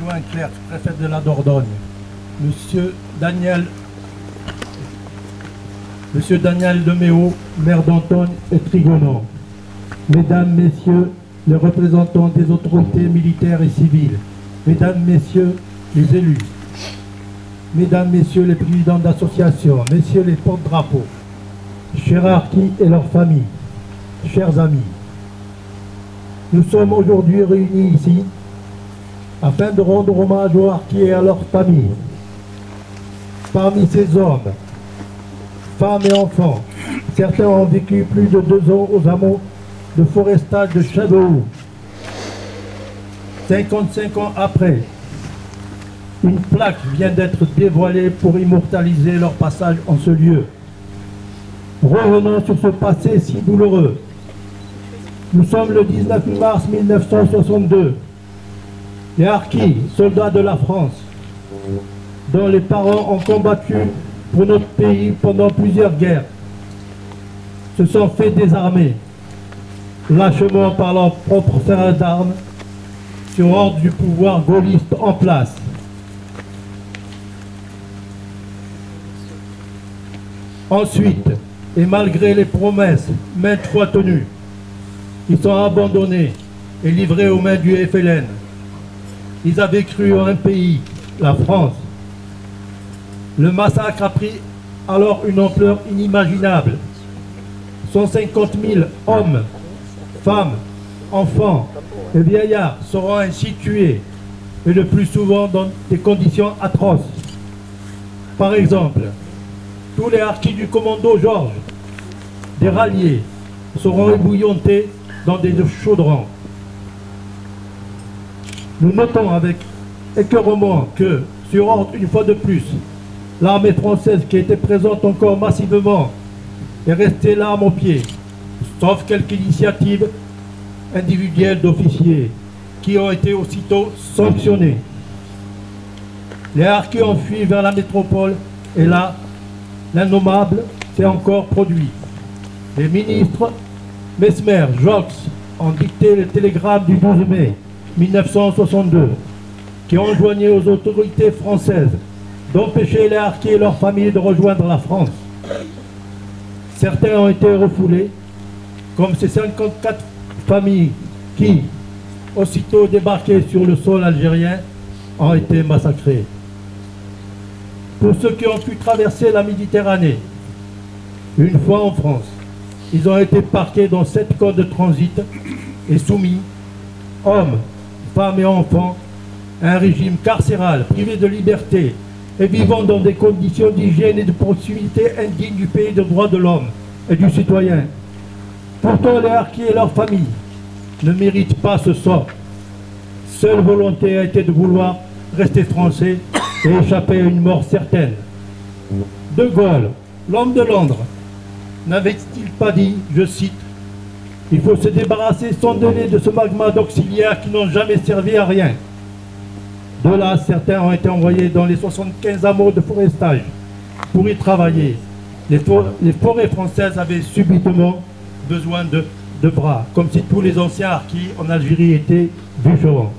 adjoint clerc, préfet de la Dordogne, Monsieur Daniel Deméo, maire d'Antogne et Trigonon, Mesdames, Messieurs, les représentants des autorités militaires et civiles, Mesdames, Messieurs, les élus, Mesdames, Messieurs, les présidents d'associations, Messieurs les porte-drapeaux, chers harkis et leurs familles, chers amis, nous sommes aujourd'hui réunis ici afin de rendre hommage aux harkis et à leurs familles. Parmi ces hommes, femmes et enfants, certains ont vécu plus de 2 ans aux hameaux de forestage de Châteauroux. 55 ans après, une plaque vient d'être dévoilée pour immortaliser leur passage en ce lieu. Revenons sur ce passé si douloureux. Nous sommes le 19 mars 1962. Les harkis, soldats de la France, dont les parents ont combattu pour notre pays pendant plusieurs guerres, se sont fait désarmer, lâchement par leurs propres frères d'armes, sur ordre du pouvoir gaulliste en place. Ensuite, et malgré les promesses maintes fois tenues, ils sont abandonnés et livrés aux mains du FLN. Ils avaient cru en un pays, la France. Le massacre a pris alors une ampleur inimaginable. 150 000 hommes, femmes, enfants et vieillards seront ainsi tués, et le plus souvent dans des conditions atroces. Par exemple, tous les harkis du commando Georges, des ralliés, seront ébouillantés dans des chaudrons. Nous notons avec écœurement que, sur ordre une fois de plus, l'armée française qui était présente encore massivement est restée l'arme au pied, sauf quelques initiatives individuelles d'officiers qui ont été aussitôt sanctionnées. Les harkis ont fui vers la métropole et là, l'innommable s'est encore produit. Les ministres Mesmer, Jox ont dicté le télégramme du 12 mai 1962 qui enjoignait aux autorités françaises d'empêcher les harkis et leurs familles de rejoindre la France. Certains ont été refoulés, comme ces 54 familles qui, aussitôt débarquées sur le sol algérien, ont été massacrées. Pour ceux qui ont pu traverser la Méditerranée, une fois en France, ils ont été parqués dans 7 camps de transit et soumis, hommes, femmes et enfants, à un régime carcéral, privé de liberté et vivant dans des conditions d'hygiène et de proximité indignes du pays de droits de l'homme et du citoyen. Pourtant, les harkis et leurs familles ne méritent pas ce sort. Seule volonté a été de vouloir rester français et échapper à une mort certaine. De Gaulle, l'homme de Londres, n'avait-il pas dit, je cite, « Il faut se débarrasser sans délai de ce magma d'auxiliaires qui n'ont jamais servi à rien ». De là, certains ont été envoyés dans les 75 hameaux de forestage pour y travailler. Les forêts françaises avaient subitement besoin de bras, comme si tous les anciens harkis en Algérie étaient bûcherons.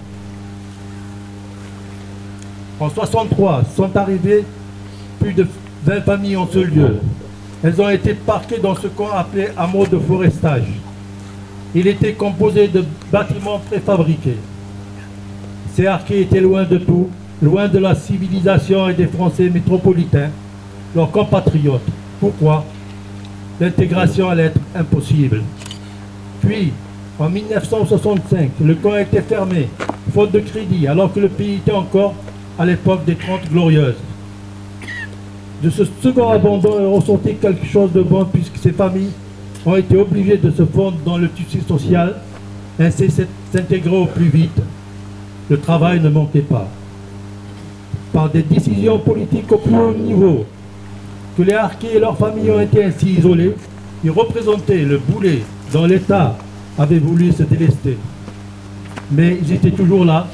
En 1963, sont arrivées plus de 20 familles en ce lieu. Elles ont été parquées dans ce camp appelé hameau de forestage. Il était composé de bâtiments préfabriqués. Ces harkis étaient loin de tout, loin de la civilisation et des Français métropolitains, leurs compatriotes. Pourquoi? L'intégration allait être impossible. Puis, en 1965, le camp a été fermé, faute de crédit, alors que le pays était encore à l'époque des 30 Glorieuses. De ce second abandon est ressorti quelque chose de bon, puisque ces familles ont été obligées de se fondre dans le tissu social, ainsi s'intégrer au plus vite. Le travail ne manquait pas. Par des décisions politiques au plus haut niveau, que les harkis et leurs familles ont été ainsi isolés, ils représentaient le boulet dont l'État avait voulu se délester. Mais ils étaient toujours là,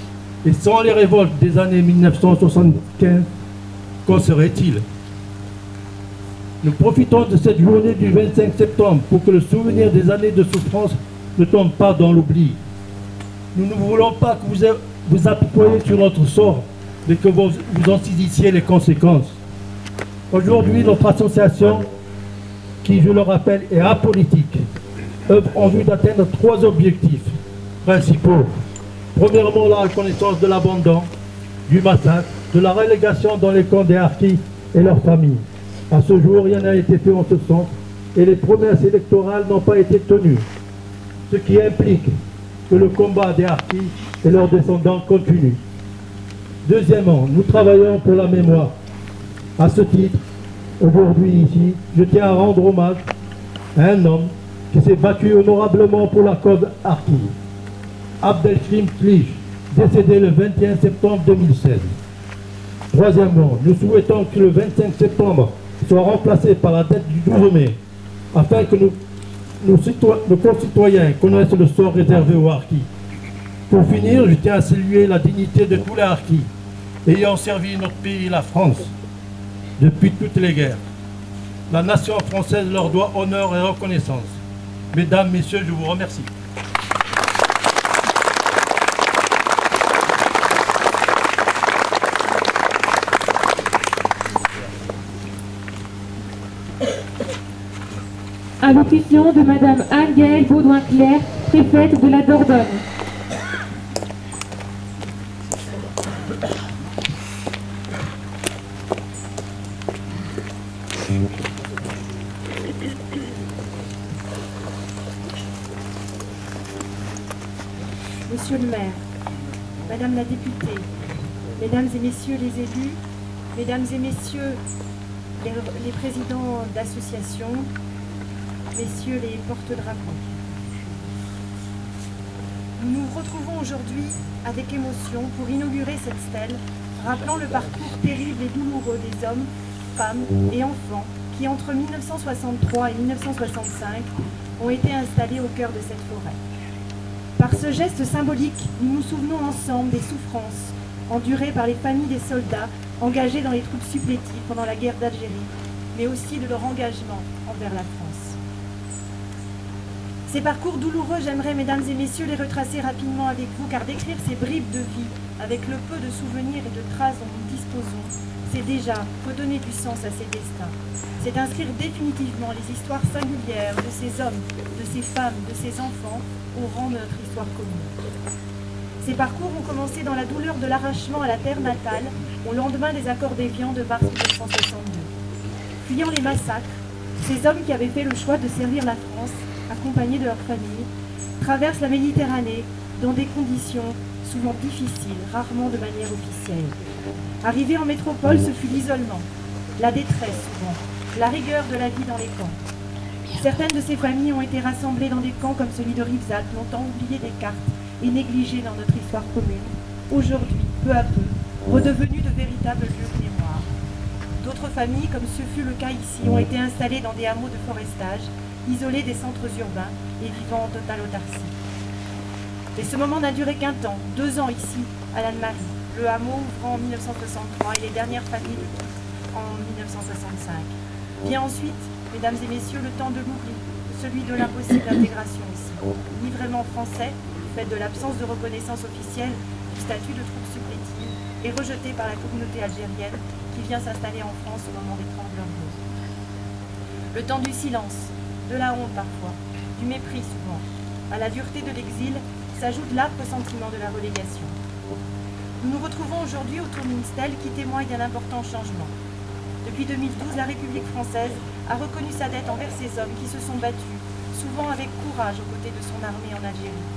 et sans les révoltes des années 1975, qu'en serait-il? Nous profitons de cette journée du 25 septembre pour que le souvenir des années de souffrance ne tombe pas dans l'oubli. Nous ne voulons pas que vous apitoyez sur notre sort, mais que vous en saisissiez les conséquences. Aujourd'hui, notre association, qui, je le rappelle, est apolitique, œuvre en vue d'atteindre 3 objectifs principaux. Premièrement, la reconnaissance de l'abandon, du massacre, de la relégation dans les camps des harkis et leurs familles. À ce jour, rien n'a été fait en ce sens et les promesses électorales n'ont pas été tenues, ce qui implique que le combat des harkis et leurs descendants continue. Deuxièmement, nous travaillons pour la mémoire. À ce titre, aujourd'hui ici, je tiens à rendre hommage à un homme qui s'est battu honorablement pour la cause harki, Abdelkrim Klich, décédé le 21 septembre 2016. Troisièmement, nous souhaitons que le 25 septembre soit remplacé par la date du 12 mai, afin que nos concitoyens connaissent le sort réservé aux harkis. Pour finir, je tiens à saluer la dignité de tous les harkis, ayant servi notre pays, la France, depuis toutes les guerres. La nation française leur doit honneur et reconnaissance. Mesdames, Messieurs, je vous remercie. Allocution de Madame Anne-Gaëlle Baudouin-Claire, préfète de la Dordogne. Monsieur le maire, Madame la députée, Mesdames et Messieurs les élus, Mesdames et Messieurs les présidents d'associations, Messieurs les porte-drapeaux. Nous nous retrouvons aujourd'hui avec émotion pour inaugurer cette stèle, rappelant le parcours terrible et douloureux des hommes, femmes et enfants qui, entre 1963 et 1965, ont été installés au cœur de cette forêt. Par ce geste symbolique, nous nous souvenons ensemble des souffrances endurées par les familles des soldats engagés dans les troupes supplétives pendant la guerre d'Algérie, mais aussi de leur engagement envers la France. Ces parcours douloureux, j'aimerais, mesdames et messieurs, les retracer rapidement avec vous, car décrire ces bribes de vie, avec le peu de souvenirs et de traces dont nous disposons, c'est déjà redonner du sens à ces destins. C'est inscrire définitivement les histoires singulières de ces hommes, de ces femmes, de ces enfants au rang de notre histoire commune. Ces parcours ont commencé dans la douleur de l'arrachement à la terre natale au lendemain des accords d'Évian de mars 1962. Fuyant les massacres, ces hommes qui avaient fait le choix de servir la France, accompagnés de leur famille, traversent la Méditerranée dans des conditions souvent difficiles, rarement de manière officielle. Arrivés en métropole, ce fut l'isolement, la détresse souvent, la rigueur de la vie dans les camps. Certaines de ces familles ont été rassemblées dans des camps comme celui de Rivesat, longtemps oublié des cartes et négligé dans notre histoire commune, aujourd'hui, peu à peu, redevenus de véritables lieux de mémoire. D'autres familles, comme ce fut le cas ici, ont été installées dans des hameaux de forestage, isolés des centres urbains et vivant en totale autarcie. Et ce moment n'a duré qu'un temps, 2 ans ici, à l'Anne-Marie, le hameau ouvrant en 1963 et les dernières familles en 1965. Vient ensuite, mesdames et messieurs, le temps de l'oubli, celui de l'impossible intégration ici. Ni vraiment français, du fait de l'absence de reconnaissance officielle du statut de troupe supplétive, et rejeté par la communauté algérienne qui vient s'installer en France au moment des 30 Glorieuses. Le temps du silence, de la honte parfois, du mépris souvent. À la dureté de l'exil s'ajoute l'âpre sentiment de la relégation. Nous nous retrouvons aujourd'hui autour d'une stèle qui témoigne d'un important changement. Depuis 2012, la République française a reconnu sa dette envers ces hommes qui se sont battus, souvent avec courage aux côtés de son armée en Algérie.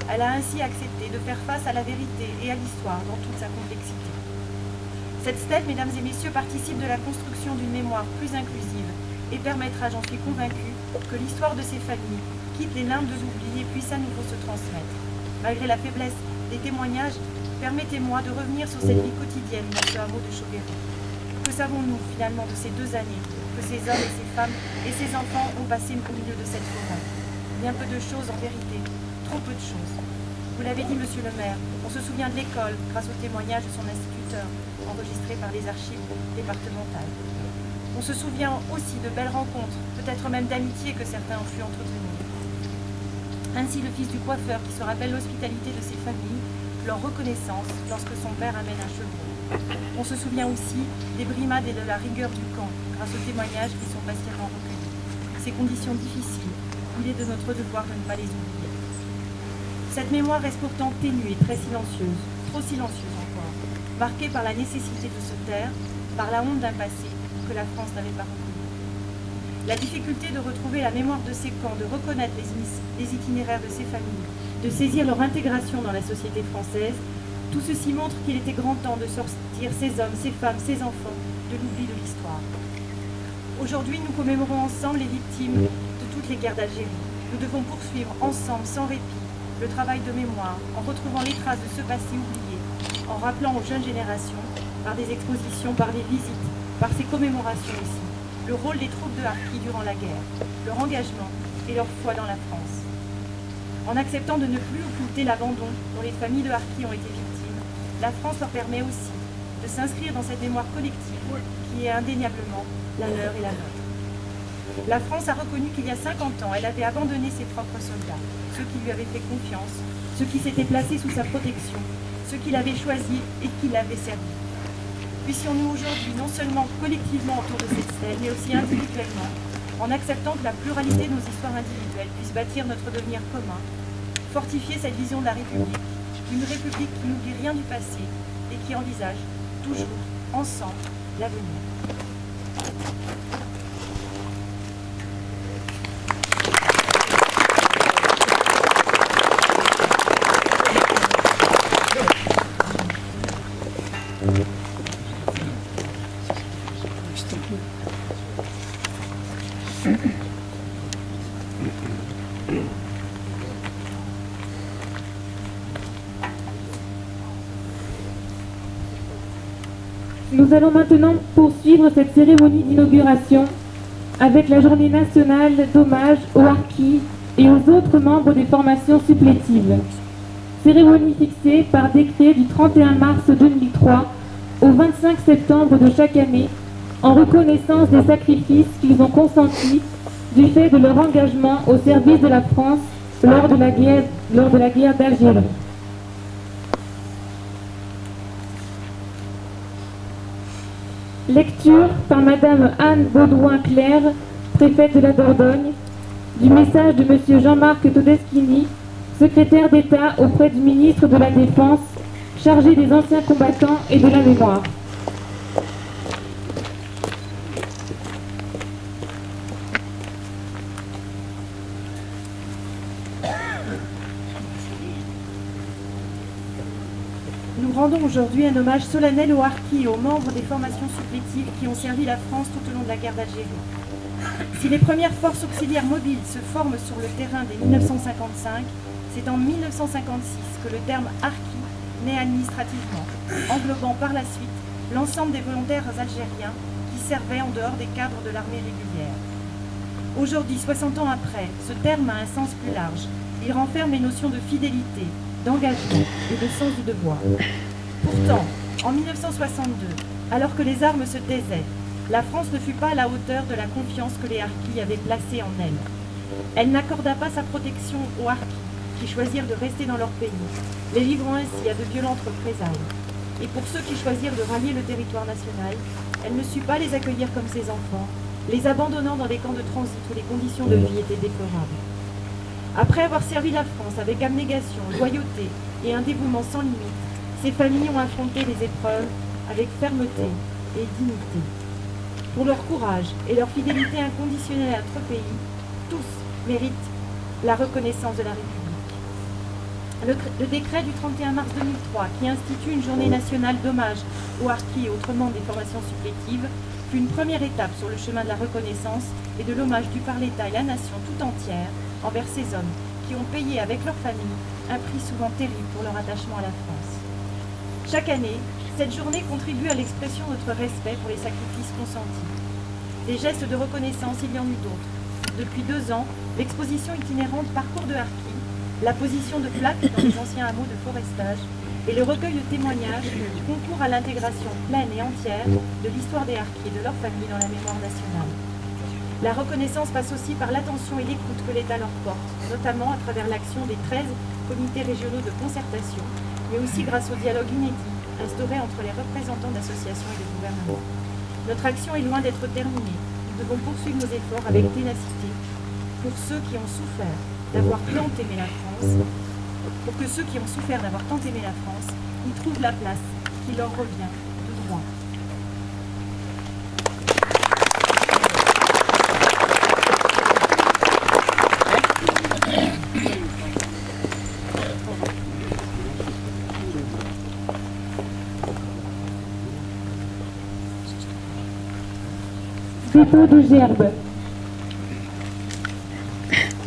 Elle a ainsi accepté de faire face à la vérité et à l'histoire dans toute sa complexité. Cette stèle, mesdames et messieurs, participe de la construction d'une mémoire plus inclusive et permettra, j'en suis convaincue, que l'histoire de ces familles quitte les limbes de l'oubli et puisse à nouveau se transmettre. Malgré la faiblesse des témoignages, permettez-moi de revenir sur cette vie quotidienne dans ce hameau de Chauvéry. Que savons-nous finalement de ces 2 années que ces hommes et ces femmes et ces enfants ont passé au milieu de cette forêt? Bien peu de choses en vérité, trop peu de choses. Vous l'avez dit, monsieur le maire, on se souvient de l'école grâce au témoignage de son instituteur, enregistré par les archives départementales. On se souvient aussi de belles rencontres, peut-être même d'amitié que certains ont pu entretenir. Ainsi, le fils du coiffeur qui se rappelle l'hospitalité de ses familles leur reconnaissance lorsque son père amène un chevreau. On se souvient aussi des brimades et de la rigueur du camp, grâce aux témoignages qui sont patiemment recueillis. Ces conditions difficiles, il est de notre devoir de ne pas les oublier. Cette mémoire reste pourtant ténue et très silencieuse, trop silencieuse encore, marquée par la nécessité de se taire, par la honte d'un passé que la France n'avait pas reconnu. La difficulté de retrouver la mémoire de ces camps, de reconnaître les itinéraires de ces familles, de saisir leur intégration dans la société française, tout ceci montre qu'il était grand temps de sortir ces hommes, ces femmes, ces enfants de l'oubli de l'histoire. Aujourd'hui, nous commémorons ensemble les victimes de toutes les guerres d'Algérie. Nous devons poursuivre ensemble, sans répit, le travail de mémoire, en retrouvant les traces de ce passé oublié, en rappelant aux jeunes générations, par des expositions, par des visites, par ces commémorations aussi, le rôle des troupes de harkis durant la guerre, leur engagement et leur foi dans la France. En acceptant de ne plus occulter l'abandon dont les familles de harkis ont été victimes, la France leur permet aussi de s'inscrire dans cette mémoire collective qui est indéniablement la leur et la nôtre. La France a reconnu qu'il y a 50 ans, elle avait abandonné ses propres soldats, ceux qui lui avaient fait confiance, ceux qui s'étaient placés sous sa protection, ceux qui l'avaient choisi et qui l'avaient servi. Puissions-nous aujourd'hui, non seulement collectivement autour de cette stèle, mais aussi individuellement, en acceptant que la pluralité de nos histoires individuelles puisse bâtir notre devenir commun, fortifier cette vision de la République, une République qui n'oublie rien du passé et qui envisage toujours, ensemble, l'avenir. Nous allons maintenant poursuivre cette cérémonie d'inauguration avec la journée nationale d'hommage aux harkis et aux autres membres des formations supplétives. Cérémonie fixée par décret du 31 mars 2003 au 25 septembre de chaque année en reconnaissance des sacrifices qu'ils ont consentis du fait de leur engagement au service de la France lors de la guerre d'Algérie. Lecture par Madame Anne Baudouin-Clerc, préfète de la Dordogne, du message de Monsieur Jean-Marc Todeschini, secrétaire d'État auprès du ministre de la Défense, chargé des anciens combattants et de la mémoire. Nous rendons aujourd'hui un hommage solennel aux harkis et aux membres des formations supplétives qui ont servi la France tout au long de la guerre d'Algérie. Si les premières forces auxiliaires mobiles se forment sur le terrain dès 1955, c'est en 1956 que le terme harki naît administrativement, englobant par la suite l'ensemble des volontaires algériens qui servaient en dehors des cadres de l'armée régulière. Aujourd'hui, 60 ans après, ce terme a un sens plus large. Il renferme les notions de fidélité, d'engagement et de sens du devoir. Pourtant, en 1962, alors que les armes se taisaient, la France ne fut pas à la hauteur de la confiance que les harkis avaient placée en elle. Elle n'accorda pas sa protection aux harkis qui choisirent de rester dans leur pays, les livrant ainsi à de violentes représailles. Et pour ceux qui choisirent de rallier le territoire national, elle ne sut pas les accueillir comme ses enfants, les abandonnant dans des camps de transit où les conditions de vie étaient déplorables. Après avoir servi la France avec abnégation, loyauté et un dévouement sans limite, ces familles ont affronté les épreuves avec fermeté et dignité. Pour leur courage et leur fidélité inconditionnelle à notre pays, tous méritent la reconnaissance de la République. Le décret du 31 mars 2003, qui institue une journée nationale d'hommage aux harkis et autrement des formations supplétives, fut une première étape sur le chemin de la reconnaissance et de l'hommage dû par l'État et la nation tout entière envers ces hommes qui ont payé avec leur famille un prix souvent terrible pour leur attachement à la France. Chaque année, cette journée contribue à l'expression de notre respect pour les sacrifices consentis. Des gestes de reconnaissance, il y en eut d'autres. Depuis 2 ans, l'exposition itinérante Parcours de harkis, la position de plaques dans les anciens hameaux de forestage et le recueil de témoignages concourent à l'intégration pleine et entière de l'histoire des harkis et de leurs familles dans la mémoire nationale. La reconnaissance passe aussi par l'attention et l'écoute que l'État leur porte, notamment à travers l'action des 13 comités régionaux de concertation mais aussi grâce au dialogue inédit instauré entre les représentants d'associations et de gouvernements. Notre action est loin d'être terminée. Nous devons poursuivre nos efforts avec ténacité pour ceux qui ont souffert d'avoir tant aimé la France, pour que ceux qui ont souffert d'avoir tant aimé la France y trouvent la place qui leur revient de droit. Dépôt de gerbe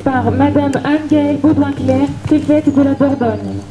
par Madame Anne-Gaëlle Baudouin-Clerc, préfète de la Dordogne.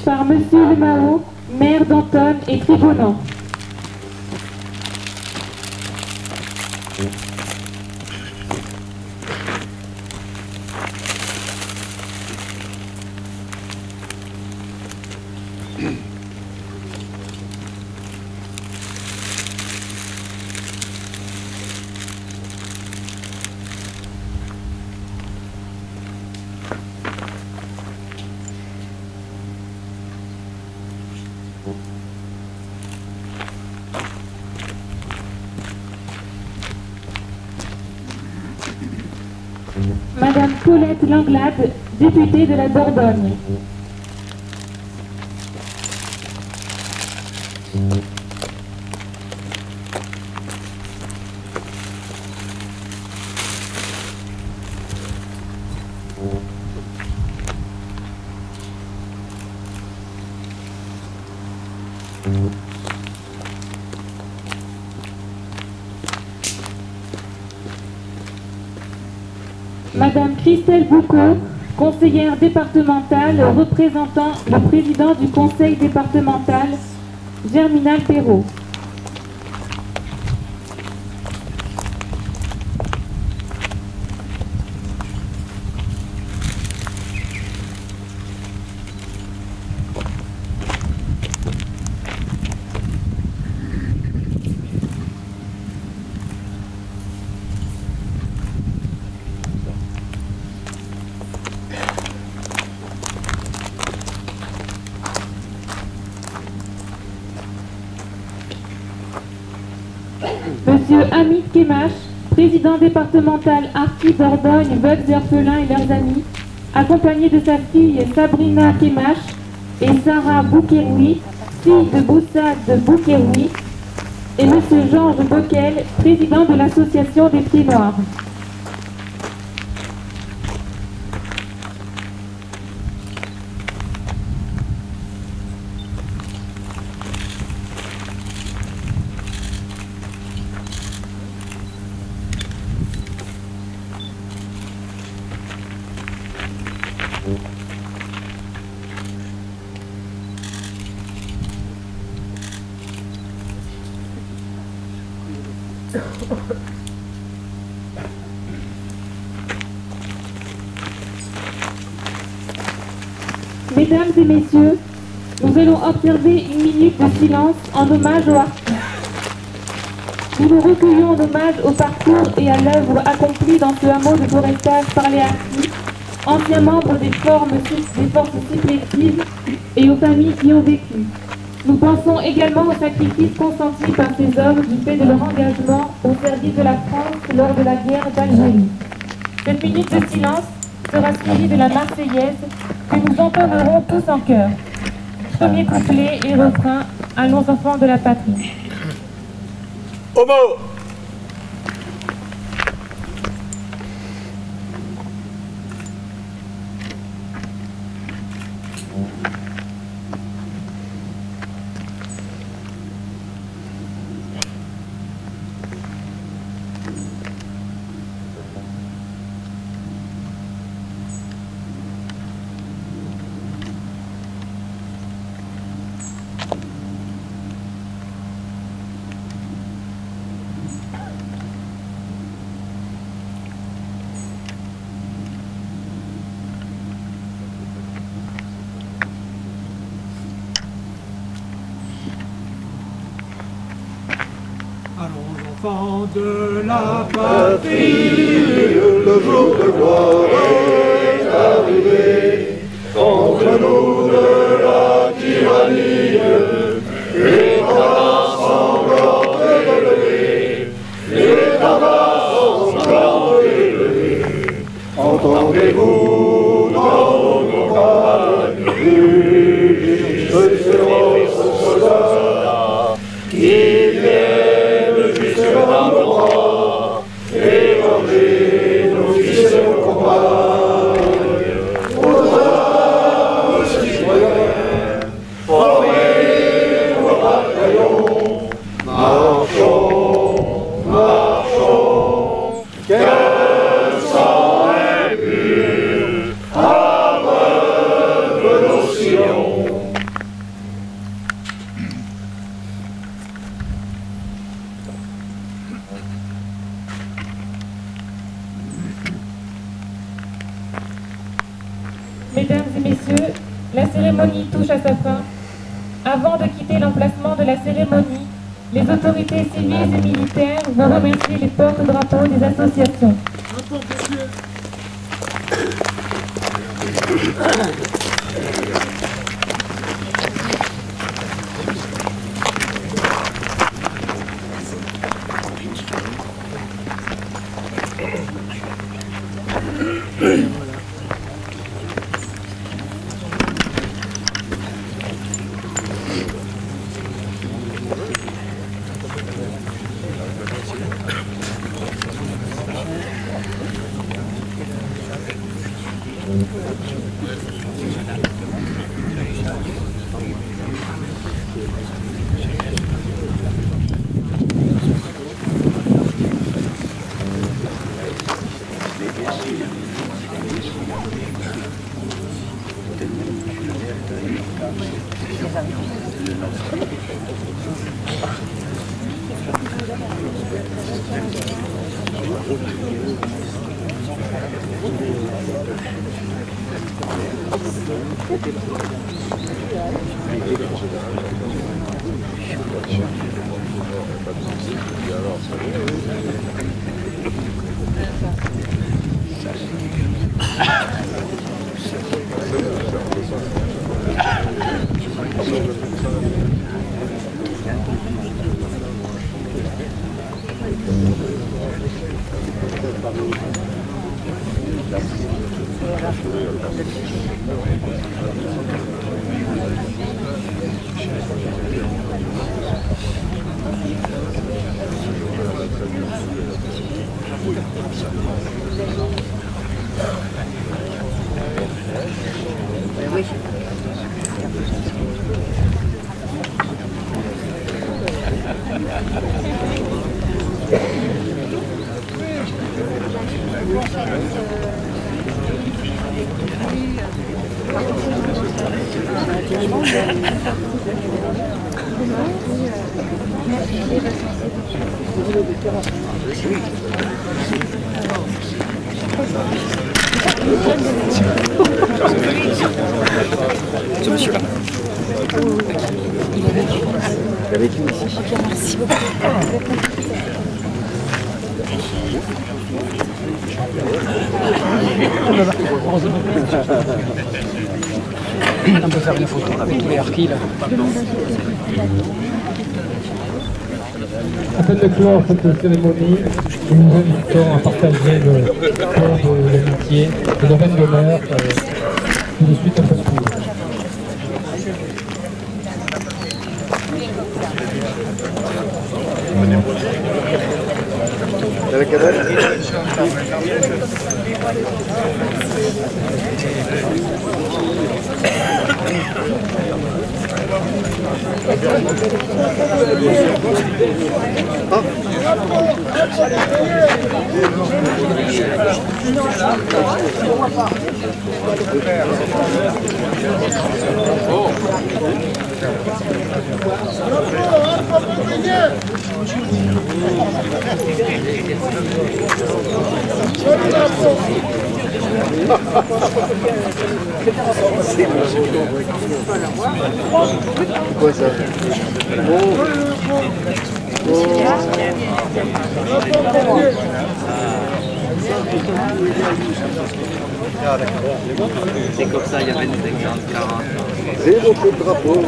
Par Monsieur Le Mahou, maire d'Antonne et Trigonan. Madame Colette Langlade, députée de la Dordogne. Madame Christelle Boucaud, conseillère départementale représentant le président du conseil départemental, Germinal Perrault. Monsieur Hamid Kemache, président départemental Arki Dordogne, veuves et orphelins et leurs amis, accompagné de sa fille Sabrina Kemache et Sarah Boukéroui, fille de Boussad Boukéroui, et Monsieur Georges Boquel, président de l'association des Pieds Noirs. Mesdames et messieurs, nous allons observer une minute de silence en hommage aux harkis. Nous nous recueillons en hommage au parcours et à l'œuvre accomplie dans ce hameau de forestage par les harkis, anciens membres des forces supplétives et aux familles qui ont vécu. Nous pensons également aux sacrifices consentis par ces hommes du fait de leur engagement au service de la France lors de la guerre d'Algérie. Cette minute de silence sera suivie de la Marseillaise que nous entonnerons tous en chœur. Premier couplet et refrain, allons enfants de la patrie. Homo! Allons enfants de la patrie, le jour de gloire est arrivé. Contre nous de la tyrannie, l'État sanglant élevé, l'État sanglant élevé. Entendez-vous dans nos campagnes, ce soldats qui viennent jusque dans nos bras, égorger nos fils au combat. Mesdames et messieurs, la cérémonie touche à sa fin. Avant de quitter l'emplacement de la cérémonie, les autorités civiles et militaires vont remercier les porte-drapeaux des associations. Ce monsieur-là. Il a vécu ici. Merci beaucoup. On peut faire une photo avec tous les harkis là. Afin de clore cette cérémonie, nous nous invitons à partager le temps de l'amitié et le règne d'honneur tout de suite après ce cours. Quoi ça? C'est comme ça, il y avait des 40. C'est votre drapeau.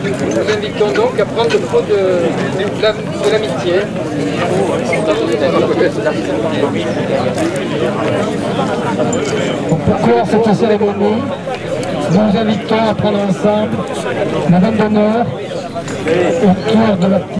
Nous invitons donc à prendre le pot de l'amitié. Pour clore cette cérémonie, nous vous invitons à prendre ensemble la main d'honneur autour de la petite